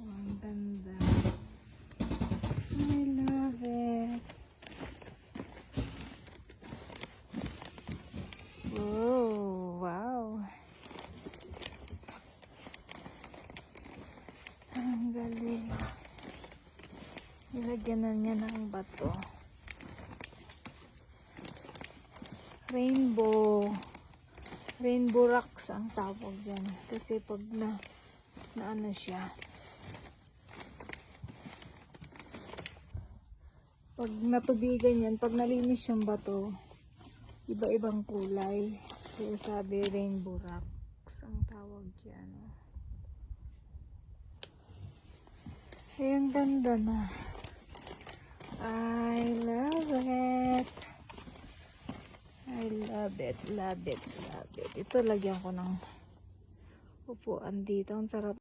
Ang ganda. I love it. Oh, wow. Ang galing. Nilagyan na niya ng bato. Rainbow rocks ang tawag yan. Kasi pag na ano siya, pag natubigan yan, pag nalinis yung bato, iba-ibang kulay. Kaya sabi rainbow rocks ang tawag yan. Ay, ang ganda na. I love it. I love it, love it, love it. Ito, lagyan ko ng upuan dito. Ang sarap.